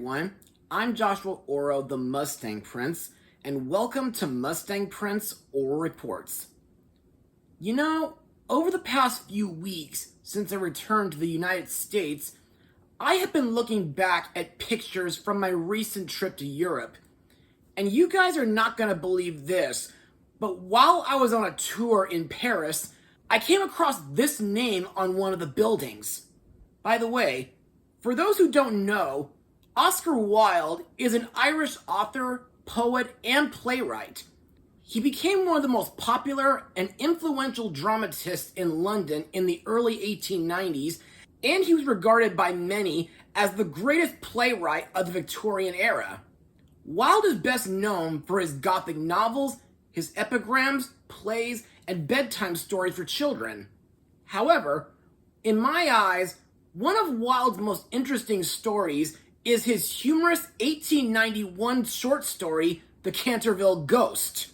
everyone. I'm Joshua Orro, the Mustang Prince, and welcome to Mustang Prince Orro Reports. You know, over the past few weeks since I returned to the United States, I have been looking back at pictures from my recent trip to Europe. And you guys are not going to believe this, but while I was on a tour in Paris, I came across this name on one of the buildings. By the way, for those who don't know, Oscar Wilde is an Irish author, poet, and playwright. He became one of the most popular and influential dramatists in London in the early 1890s, and he was regarded by many as the greatest playwright of the Victorian era. Wilde is best known for his Gothic novels, his epigrams, plays, and bedtime stories for children. However, in my eyes, one of Wilde's most interesting stories is his humorous 1891 short story, The Canterville Ghost.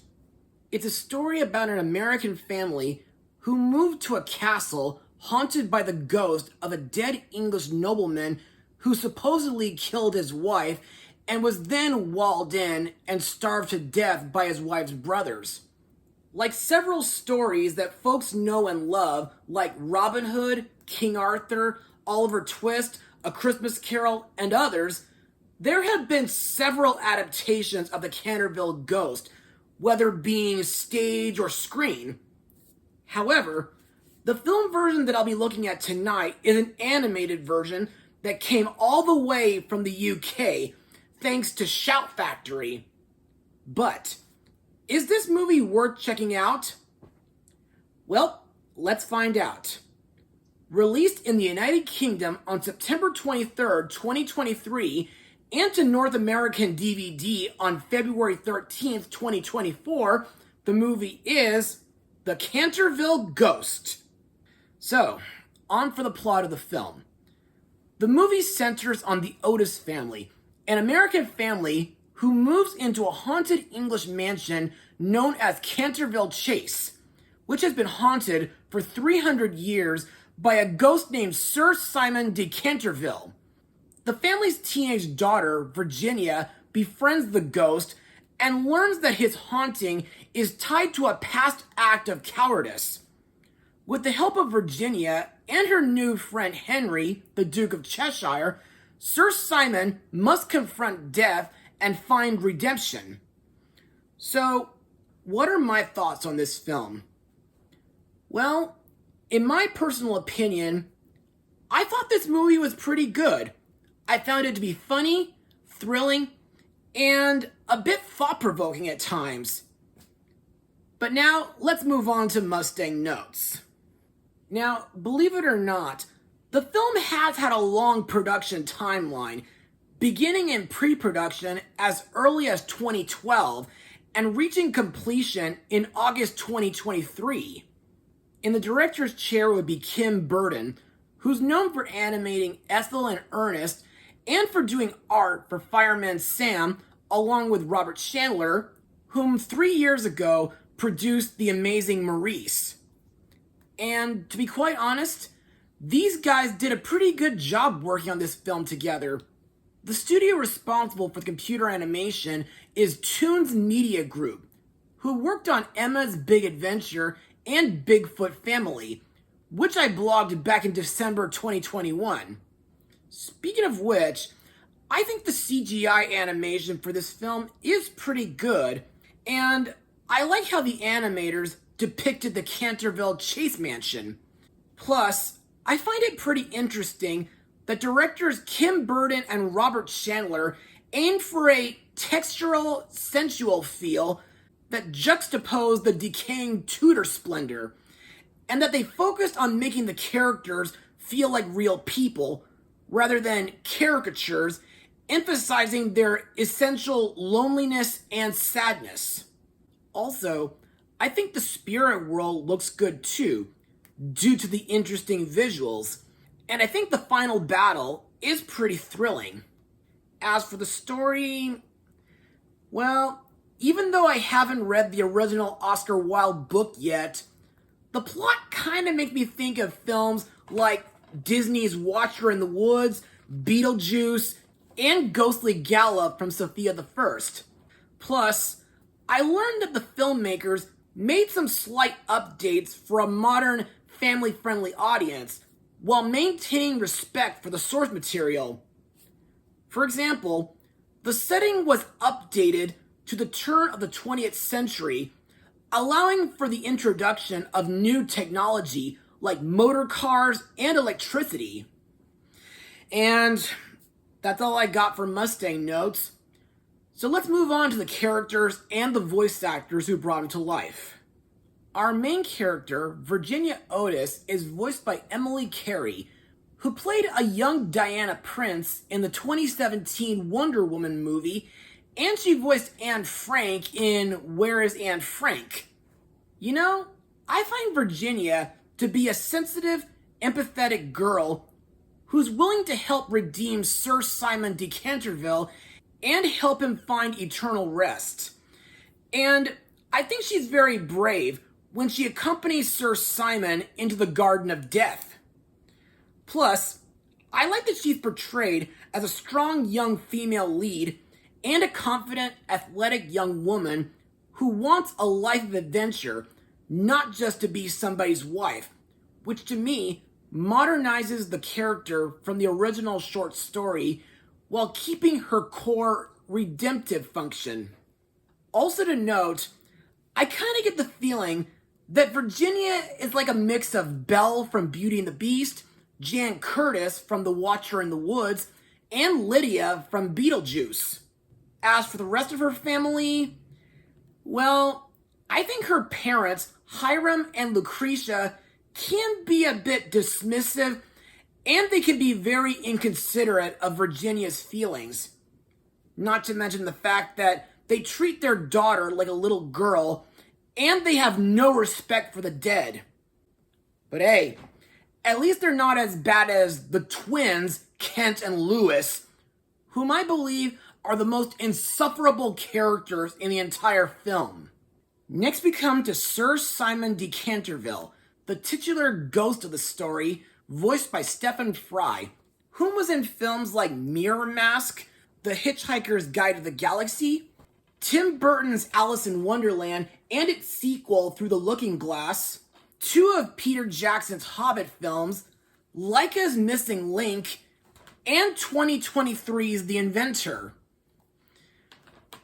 It's a story about an American family who moved to a castle haunted by the ghost of a dead English nobleman who supposedly killed his wife and was then walled in and starved to death by his wife's brothers. Like several stories that folks know and love, like Robin Hood, King Arthur, Oliver Twist, A Christmas Carol, and others, there have been several adaptations of the Canterville Ghost, whether being stage or screen. However, the film version that I'll be looking at tonight is an animated version that came all the way from the UK, thanks to Shout Factory. But is this movie worth checking out? Well, let's find out. Released in the United Kingdom on September 23rd, 2023, and to North American DVD on February 13th, 2024, the movie is The Canterville Ghost. So, on for the plot of the film. The movie centers on the Otis family, an American family who moves into a haunted English mansion known as Canterville Chase, which has been haunted for 300 years by a ghost named Sir Simon de Canterville. The family's teenage daughter, Virginia, befriends the ghost and learns that his haunting is tied to a past act of cowardice. With the help of Virginia and her new friend Henry, the Duke of Cheshire, Sir Simon must confront death and find redemption. So, what are my thoughts on this film? Well, in my personal opinion, I thought this movie was pretty good. I found it to be funny, thrilling, and a bit thought-provoking at times. But now, let's move on to Mustang notes. Now, believe it or not, the film has had a long production timeline, beginning in pre-production as early as 2012 and reaching completion in August 2023. In the director's chair would be Kim Burton, who's known for animating Ethel and Ernest and for doing art for Fireman Sam, along with Robert Chandler, whom 3 years ago produced The Amazing Maurice. And to be quite honest, these guys did a pretty good job working on this film together. The studio responsible for the computer animation is Toons Media Group, who worked on Emma's Big Adventure and Bigfoot Family, which I blogged back in December 2021. Speaking of which, I think the CGI animation for this film is pretty good, and I like how the animators depicted the Canterville Chase Mansion. Plus, I find it pretty interesting that directors Kim Burton and Robert Chandler aimed for a textural, sensual feel that juxtaposed the decaying Tudor splendor, and that they focused on making the characters feel like real people, rather than caricatures, emphasizing their essential loneliness and sadness. Also, I think the spirit world looks good too, due to the interesting visuals, and I think the final battle is pretty thrilling. As for the story, well, even though I haven't read the original Oscar Wilde book yet, the plot kind of makes me think of films like Disney's Watcher in the Woods, Beetlejuice, and ghostly gallop from Sophia the First. Plus, I learned that the filmmakers made some slight updates for a modern, family-friendly audience while maintaining respect for the source material. For example, the setting was updated to the turn of the 20th century, allowing for the introduction of new technology like motor cars and electricity. And that's all I got for Mustang notes. So let's move on to the characters and the voice actors who brought him to life. Our main character, Virginia Otis, is voiced by Emily Carey, who played a young Diana Prince in the 2017 Wonder Woman movie, and she voiced Anne Frank in Where is Anne Frank? You know, I find Virginia to be a sensitive, empathetic girl who's willing to help redeem Sir Simon de Canterville and help him find eternal rest. And I think she's very brave when she accompanies Sir Simon into the Garden of Death. Plus, I like that she's portrayed as a strong young female lead and a confident, athletic young woman who wants a life of adventure, not just to be somebody's wife, which to me modernizes the character from the original short story while keeping her core redemptive function. Also to note, I kind of get the feeling that Virginia is like a mix of Belle from Beauty and the Beast, Jan Curtis from The Watcher in the Woods, and Lydia from Beetlejuice. As for the rest of her family, well, I think her parents, Hiram and Lucretia, can be a bit dismissive, and they can be very inconsiderate of Virginia's feelings. Not to mention the fact that they treat their daughter like a little girl, and they have no respect for the dead. But hey, at least they're not as bad as the twins, Kent and Lewis, whom I believe are the most insufferable characters in the entire film. Next we come to Sir Simon de Canterville, the titular ghost of the story, voiced by Stephen Fry, whom was in films like Mirror Mask, The Hitchhiker's Guide to the Galaxy, Tim Burton's Alice in Wonderland and its sequel Through the Looking Glass, two of Peter Jackson's Hobbit films, Laika's Missing Link, and 2023's The Inventor.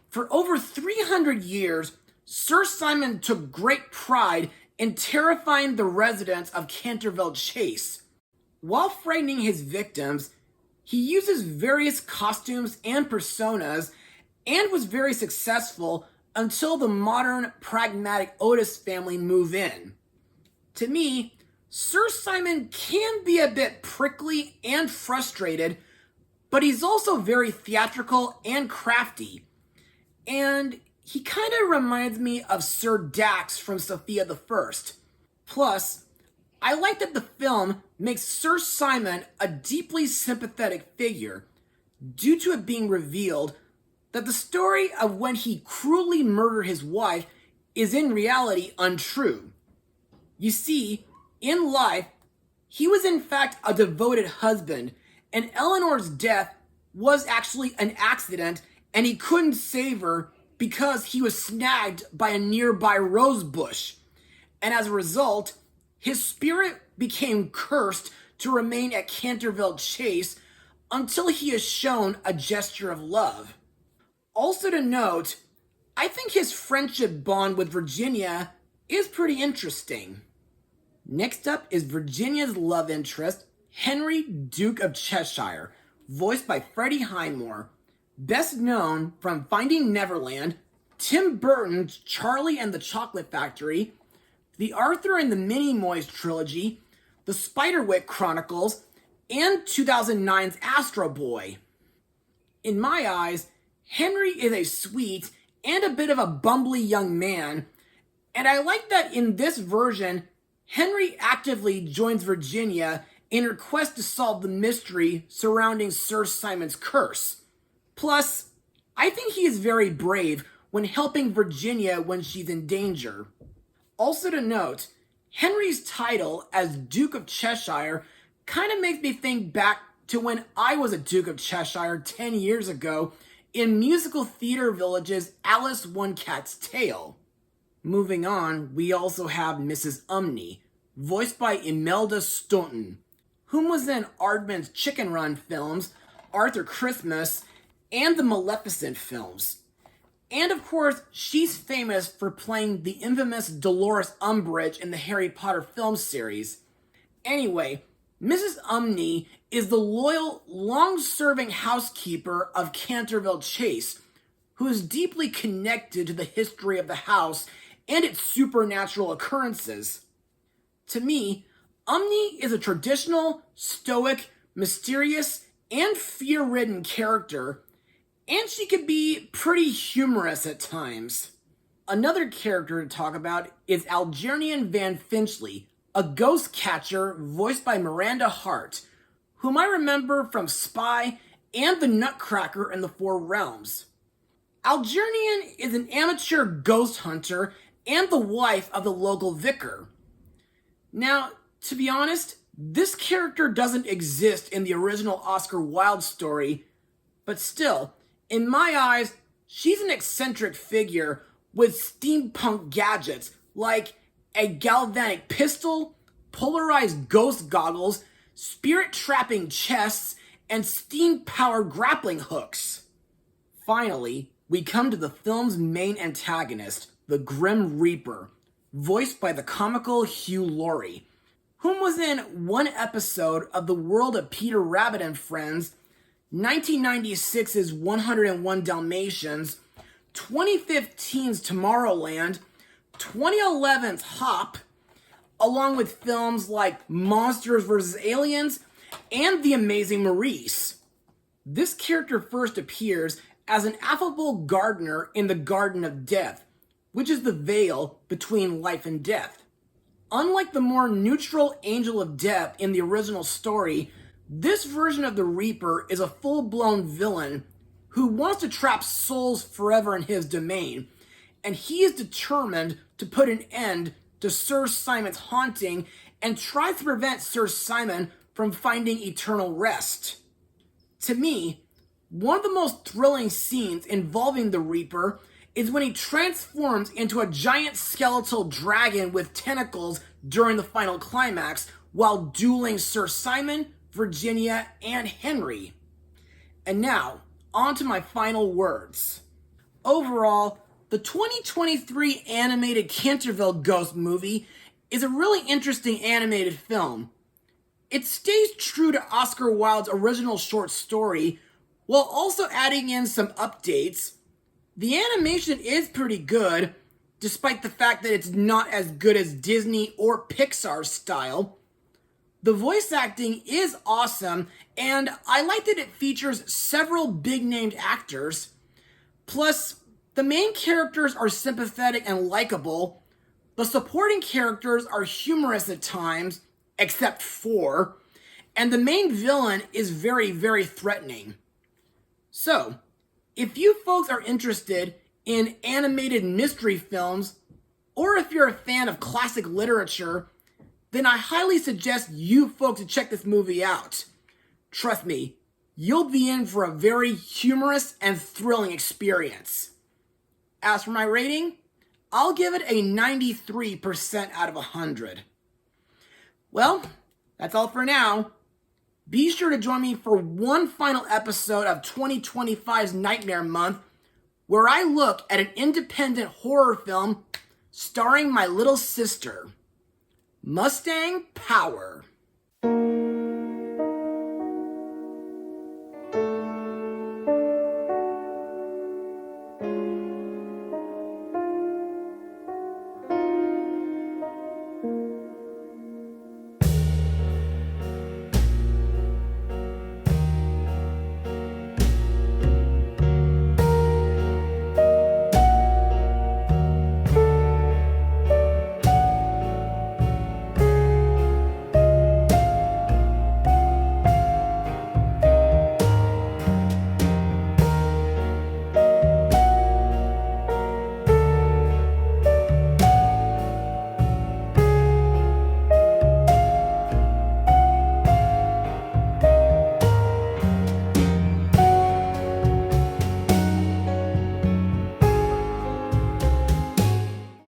For over 300 years, Sir Simon took great pride in terrifying the residents of Canterville Chase. While frightening his victims, he uses various costumes and personas and was very successful until the modern, pragmatic Otis family move in. To me, Sir Simon can be a bit prickly and frustrated, but he's also very theatrical and crafty. And he kind of reminds me of Sir Dax from Sophia the First. Plus, I like that the film makes Sir Simon a deeply sympathetic figure, due to it being revealed that the story of when he cruelly murdered his wife is in reality untrue. You see, in life, he was in fact a devoted husband, and Eleanor's death was actually an accident, and he couldn't save her because he was snagged by a nearby rose bush. And as a result, his spirit became cursed to remain at Canterville Chase until he is shown a gesture of love. Also to note, I think his friendship bond with Virginia is pretty interesting. Next up is Virginia's love interest, Henry, Duke of Cheshire, voiced by Freddie Highmore, best known from Finding Neverland, Tim Burton's Charlie and the Chocolate Factory, the Arthur and the Minimoys trilogy, the Spiderwick Chronicles, and 2009's Astro Boy. In my eyes, Henry is a sweet and a bit of a bumbly young man, and I like that in this version, Henry actively joins Virginia in her quest to solve the mystery surrounding Sir Simon's curse. Plus, I think he is very brave when helping Virginia when she's in danger. Also to note, Henry's title as Duke of Cheshire kind of makes me think back to when I was a Duke of Cheshire 10 years ago in musical theater village's Alice One Cat's Tale. Moving on, we also have Mrs. Umney, voiced by Imelda Staunton, whom was in Aardman's Chicken Run films, Arthur Christmas, and the Maleficent films. And of course, she's famous for playing the infamous Dolores Umbridge in the Harry Potter film series. Anyway, Mrs. Umney is the loyal, long-serving housekeeper of Canterville Chase, who is deeply connected to the history of the house and its supernatural occurrences. To me, Umney is a traditional, stoic, mysterious, and fear-ridden character, and she could be pretty humorous at times. Another character to talk about is Algernon Van Finchley, a ghost catcher voiced by Miranda Hart, whom I remember from Spy and the Nutcracker in the Four Realms. Algernon is an amateur ghost hunter and the wife of the local vicar. Now, to be honest, this character doesn't exist in the original Oscar Wilde story, but still, in my eyes, she's an eccentric figure with steampunk gadgets like a galvanic pistol, polarized ghost goggles, spirit-trapping chests, and steam-powered grappling hooks. Finally, we come to the film's main antagonist, the Grim Reaper, voiced by the comical Hugh Laurie, whom was in one episode of The World of Peter Rabbit and Friends, 1996's 101 Dalmatians, 2015's Tomorrowland, 2011's Hop, along with films like Monsters vs. Aliens and The Amazing Maurice. This character first appears as an affable gardener in the Garden of Death, which is the veil between life and death. Unlike the more neutral Angel of Death in the original story, this version of the Reaper is a full-blown villain who wants to trap souls forever in his domain, and he is determined to put an end to Sir Simon's haunting and tries to prevent Sir Simon from finding eternal rest. To me, one of the most thrilling scenes involving the Reaper is when he transforms into a giant skeletal dragon with tentacles during the final climax while dueling Sir Simon, Virginia, and Henry. And now, on to my final words. Overall, the 2023 animated Canterville Ghost movie is a really interesting animated film. It stays true to Oscar Wilde's original short story, while also adding in some updates. The animation is pretty good, despite the fact that it's not as good as Disney or Pixar style. The voice acting is awesome, and I like that it features several big-named actors. Plus, the main characters are sympathetic and likable. The supporting characters are humorous at times, except for, and the main villain is very, very threatening. So, if you folks are interested in animated mystery films, or if you're a fan of classic literature, then I highly suggest you folks to check this movie out. Trust me, you'll be in for a very humorous and thrilling experience. As for my rating, I'll give it a 93% out of 100. Well, that's all for now. Be sure to join me for one final episode of 2025's Nightmare Month, where I look at an independent horror film starring my little sister. Mustang Power.